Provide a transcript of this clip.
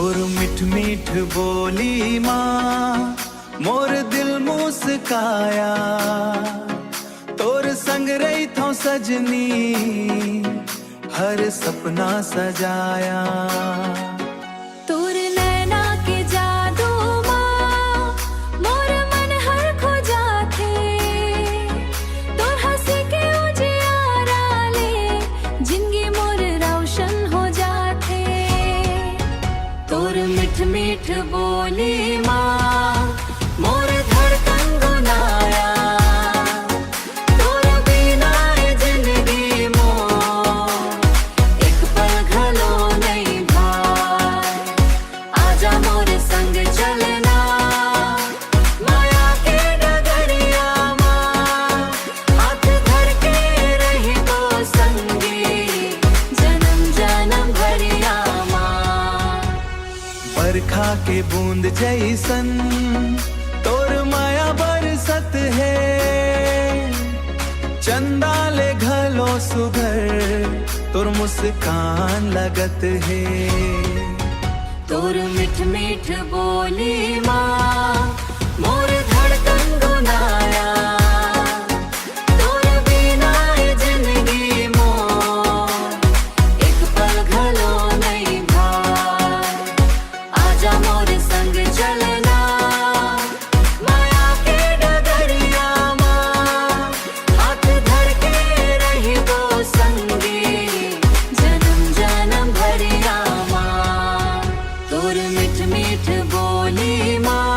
तोर मिठ मिठ बोली माँ मोर दिल मुस्काया, तोर संग रही थो सजनी हर सपना सजाया। तोर नैना के जादू माँ मोर मन हर खो जाथे, तोर हंसी के उजियारा ले जिंदगी मोर रोशन हो जाथे। तोर मिठ मिठ बोली माँ मोर धड़कन गुनाया, तोर बिना ये जिंदगी मोर एक पल घलो नहीं भाई। आजा मोर संग चलना माया के डगरिया माँ, हाथ धर के रही तो संगी जन्म जन्म भरिया माँ। बरखा के बूंद जैसन तोर माया बरसत है, चंदा ले घलो सुघर तोर मुस्कान लगत है। तोर मिठ मिठ बोली माँ मोर धड़कन गुनाया, तोर बिना ये जिंदगी मोर एक पल घलो नहीं भाई। आजा मोर संग चलना माया के डगरिया माँ, हाथ धर के रही तो संगी जन्म जन्म भरिया माँ। तोर मिठ मिठ बोली माँ